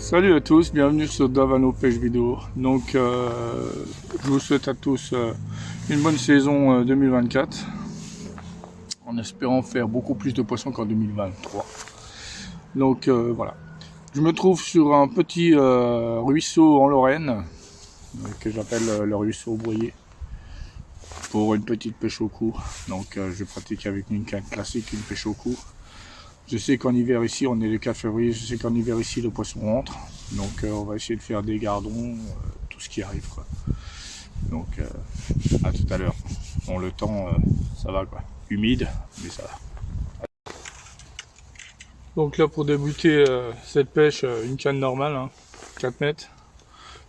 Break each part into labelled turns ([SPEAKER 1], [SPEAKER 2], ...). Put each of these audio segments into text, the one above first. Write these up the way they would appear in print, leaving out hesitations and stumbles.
[SPEAKER 1] Salut à tous, bienvenue sur Davano Pêche Vidéo. Donc je vous souhaite à tous une bonne saison 2024 en espérant faire beaucoup plus de poissons qu'en 2023. Donc voilà. Je me trouve sur un petit ruisseau en Lorraine que j'appelle le ruisseau Boyer pour une petite pêche au cou. Donc je pratique avec une canne classique, une pêche au cou. Je sais qu'en hiver ici, on est le 4 février, je sais qu'en hiver ici, le poisson rentre. Donc on va essayer de faire des gardons, tout ce qui arrive, quoi. Donc à tout à l'heure. Bon, le temps, ça va, quoi. Humide, mais ça va. Donc là, pour débuter cette pêche, une canne normale, hein, 4 mètres.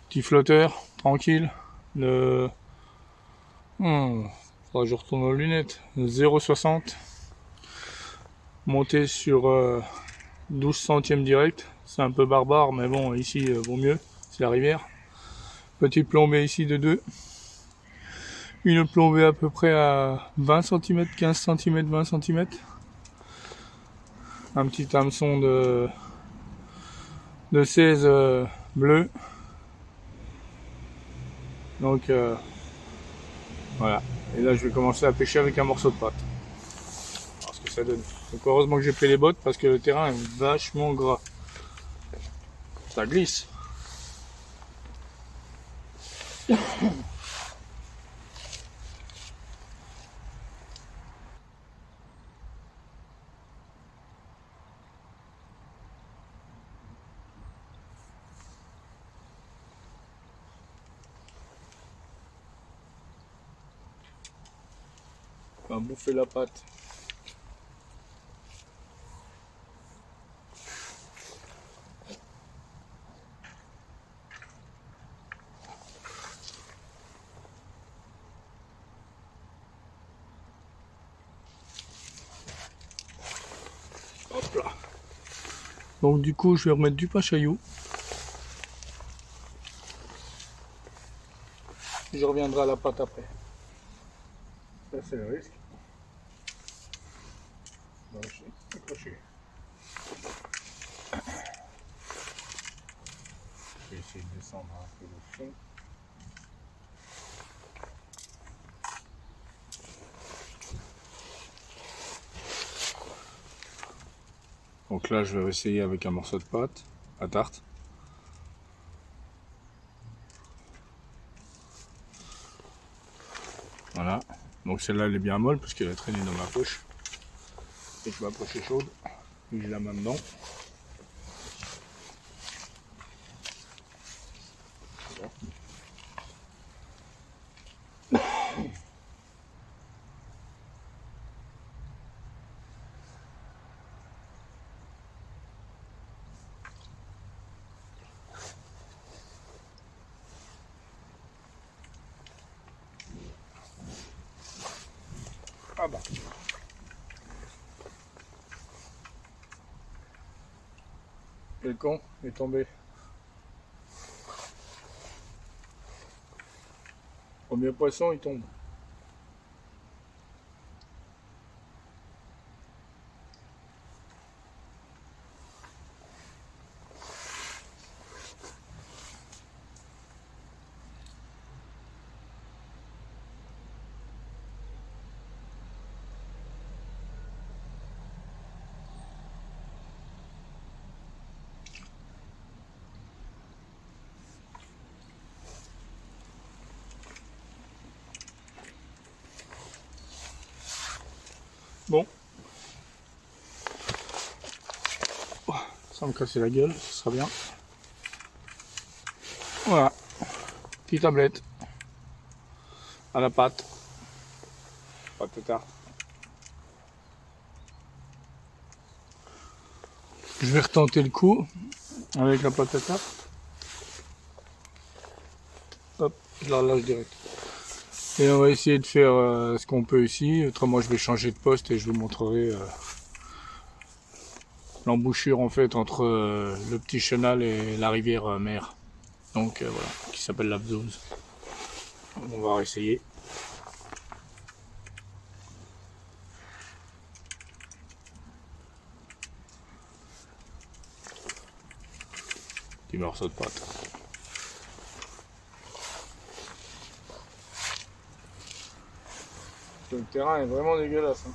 [SPEAKER 1] Petit flotteur, tranquille. Le... faudra que je retourne aux lunettes. 0,60. Monté sur 12 centièmes direct. C'est un peu barbare, mais bon, ici, vaut mieux. C'est la rivière. Petite plombée ici de 2. Une plombée à peu près à 20 cm, 15 cm, 20 cm. Un petit hameçon de 16 bleu. Donc voilà. Et là je vais commencer à pêcher avec un morceau de pâte. Voir ce que ça donne. Donc heureusement que j'ai pris les bottes parce que le terrain est vachement gras. Ça glisse. On va bouffer la pâte. Hop là. Donc du coup je vais remettre du pachaillou. Je reviendrai à la pâte après. Ça c'est le risque. Lâcher, accrocher. Je vais essayer de descendre un peu le fond. Donc là je vais essayer avec un morceau de pâte à tarte. Voilà. Donc celle-là elle est bien molle parce qu'elle a traîné dans ma poche. Et que ma poche est chaude. Et j'ai la main dedans. Ah bah. Le con est tombé. Premier poisson il tombe. Bon. Sans me casser la gueule, ce sera bien. Voilà. Petite tablette. À la pâte. Pâte de tarte. Je vais retenter le coup avec la pâte à tarte. Hop, je la relâche direct. Et on va essayer de faire ce qu'on peut ici. Autrement, je vais changer de poste et je vous montrerai l'embouchure en fait entre le petit chenal et la rivière mer. Donc voilà, qui s'appelle la Bzose. On va essayer. petit morceau de pâte. Le terrain est vraiment dégueulasse. Hein.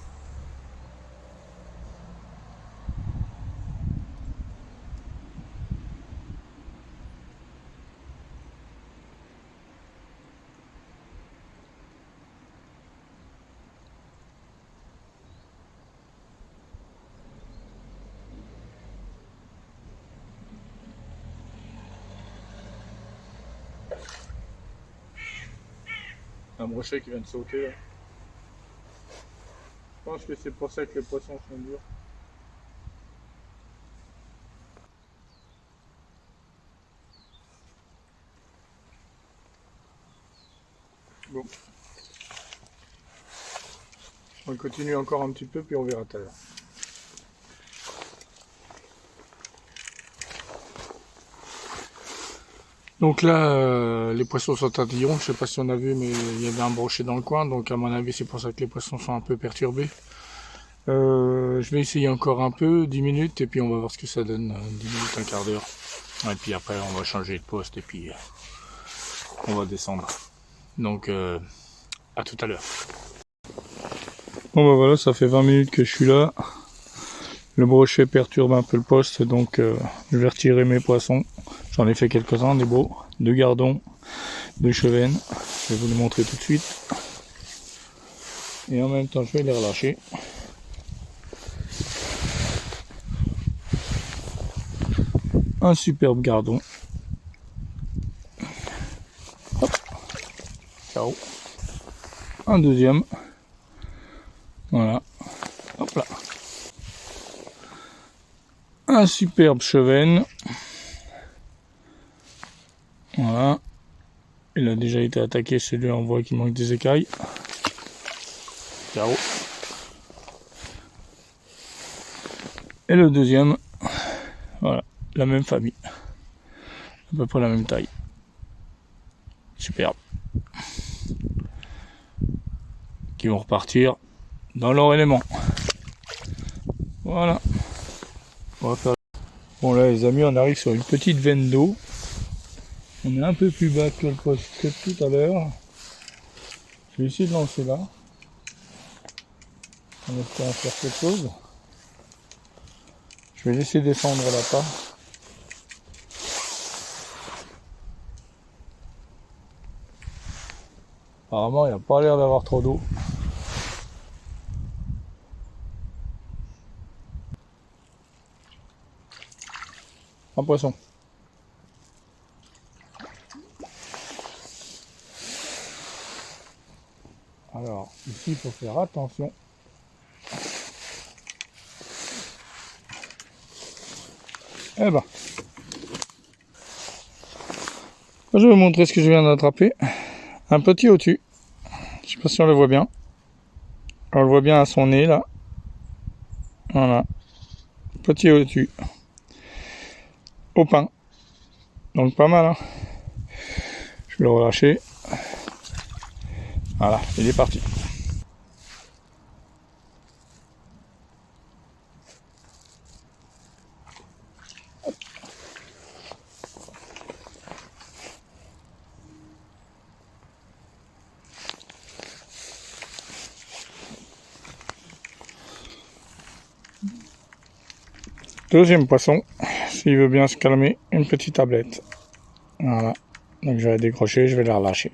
[SPEAKER 1] Un brochet qui vient de sauter là. Je pense que c'est pour ça que les poissons sont durs. Bon. On continue encore un petit peu puis on verra tout à l'heure. Donc là, les poissons sont tatillons. Je sais pas si on a vu, mais il y avait un brochet dans le coin. Donc à mon avis, c'est pour ça que les poissons sont un peu perturbés. Je vais essayer encore un peu, 10 minutes, et puis on va voir ce que ça donne. 10 minutes, un quart d'heure. Et puis après, on va changer de poste, et puis on va descendre. Donc, à tout à l'heure. Bon bah voilà, ça fait 20 minutes que je suis là. Le brochet perturbe un peu le poste, donc je vais retirer mes poissons. J'en ai fait quelques-uns, des beaux, 2 gardons, 2 chevennes. Je vais vous les montrer tout de suite. Et en même temps, je vais les relâcher. Un superbe gardon. Hop. Ciao. Un deuxième. Voilà. Hop là. Un superbe chevenne. Voilà. Il a déjà été attaqué, celui-là on voit qu'il manque des écailles. Ciao. Et le deuxième, voilà, la même famille. À peu près la même taille. Superbe. Qui vont repartir dans leur élément. Voilà. On va faire... Bon là les amis, on arrive sur une petite veine d'eau. On est un peu plus bas que le poste que tout à l'heure. Je vais essayer de lancer là. En espérant faire quelque chose. Je vais laisser descendre là-bas. Apparemment, il n'y a pas l'air d'avoir trop d'eau. Un poisson. Alors, ici, il faut faire attention. Eh ben, je vais vous montrer ce que je viens d'attraper. Un petit au-dessus. Je sais pas si on le voit bien. On le voit bien à son nez là. Voilà. Petit au-dessus. Au pain. Donc pas mal. Hein. Je vais le relâcher. Voilà, il est parti. Deuxième poisson, s'il veut bien se calmer, une petite tablette. Voilà. Donc je vais décrocher, je vais la relâcher.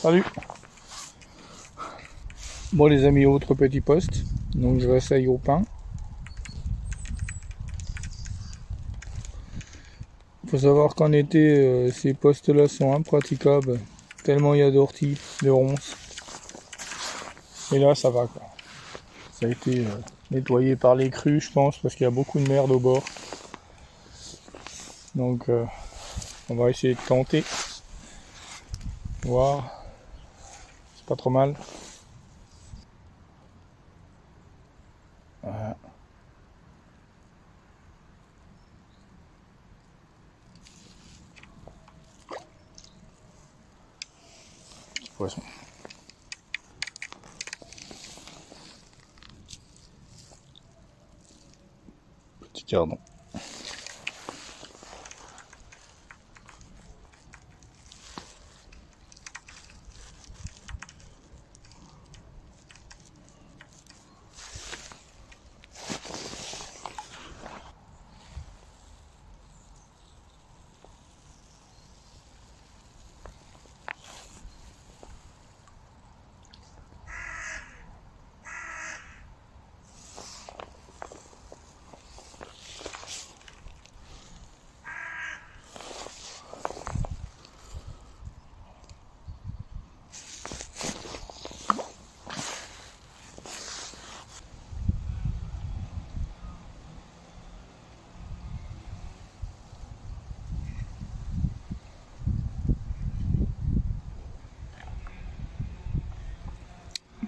[SPEAKER 1] Salut. Bon les amis, autre petit poste. Donc je réessaye au pain. Il faut savoir qu'en été, ces postes-là sont impraticables. Tellement il y a d'orties, de ronces. Et là, ça va quoi. Ça a été nettoyé par les crues, je pense, parce qu'il y a beaucoup de merde au bord. Donc, on va essayer de tenter. Voir. C'est pas trop mal. Voilà. Petit poisson. escardon.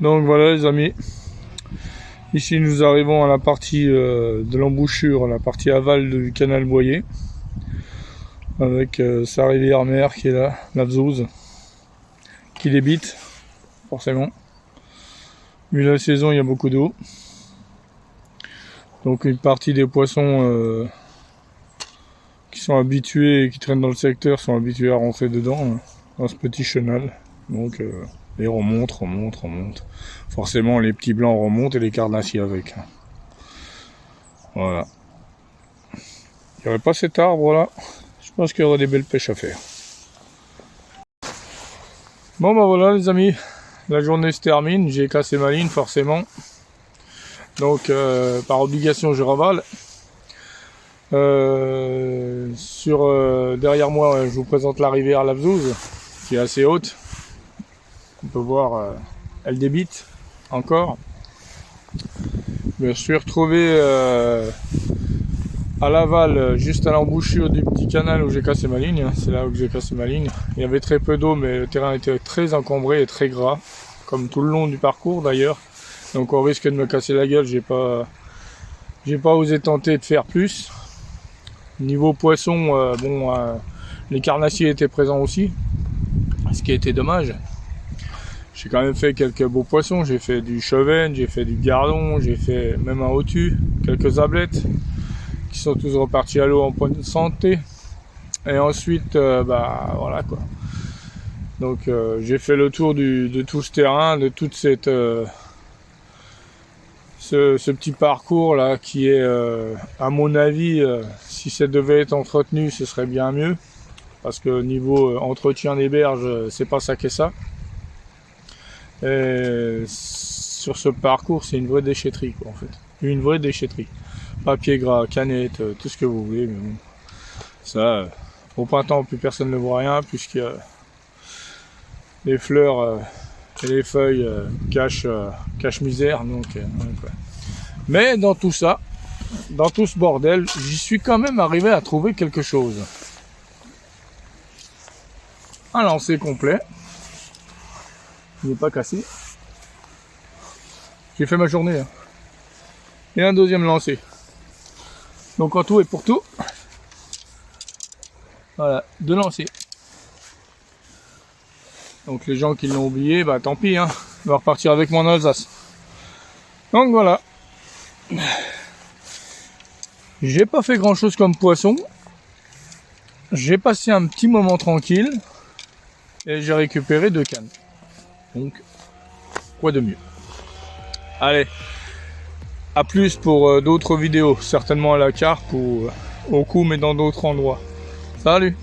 [SPEAKER 1] Donc voilà les amis, ici nous arrivons à la partie de l'embouchure, la partie aval du canal Boyer, avec sa rivière mère qui est là, la Vzouz, qui débite, forcément. Vu la saison, il y a beaucoup d'eau. Donc une partie des poissons qui sont habitués et qui traînent dans le secteur sont habitués à rentrer dedans, dans ce petit chenal. Donc et remonte. Forcément, les petits blancs remontent et les carnassiers avec. Voilà. Il n'y aurait pas cet arbre là, je pense qu'il y aurait des belles pêches à faire. Bon bah voilà les amis, la journée se termine, j'ai cassé ma ligne forcément. Donc par obligation je ravale. Derrière moi je vous présente la rivière la Vzouz, qui est assez haute. On peut voir, elle débite encore. Je me suis retrouvé à l'aval, juste à l'embouchure du petit canal où j'ai cassé ma ligne. C'est là où j'ai cassé ma ligne. Il y avait très peu d'eau, mais le terrain était très encombré et très gras, comme tout le long du parcours d'ailleurs. Donc on risque de me casser la gueule. J'ai pas osé tenter de faire plus. Niveau poisson, les carnassiers étaient présents aussi, ce qui était dommage. J'ai quand même fait quelques beaux poissons, j'ai fait du chevenne, j'ai fait du gardon, j'ai fait même un hautu, quelques ablettes qui sont tous repartis à l'eau en bonne santé. Et ensuite, voilà quoi. Donc j'ai fait le tour de tout ce terrain, de toute cette ce petit parcours là qui est, à mon avis, si ça devait être entretenu, ce serait bien mieux. Parce que niveau entretien des berges, c'est pas ça qu'est ça. Et sur ce parcours, c'est une vraie déchetterie quoi, en fait. Une vraie déchetterie. Papier gras, canettes, tout ce que vous voulez, mais bon. Ça, au printemps, plus personne ne voit rien, puisque les fleurs et les feuilles cachent misère. Donc, ouais. Mais dans tout ça, dans tout ce bordel, j'y suis quand même arrivé à trouver quelque chose. Un lancer complet. Il n'est pas cassé. J'ai fait ma journée. Hein. Et un deuxième lancé. Donc en tout et pour tout, voilà, 2 lancers. Donc les gens qui l'ont oublié, bah tant pis, hein. On va repartir avec moi en Alsace. Donc voilà. J'ai pas fait grand chose comme poisson. J'ai passé un petit moment tranquille. Et j'ai récupéré 2 cannes. Donc, quoi de mieux? Allez, à plus pour d'autres vidéos, certainement à la carpe ou au coup, mais dans d'autres endroits. Salut!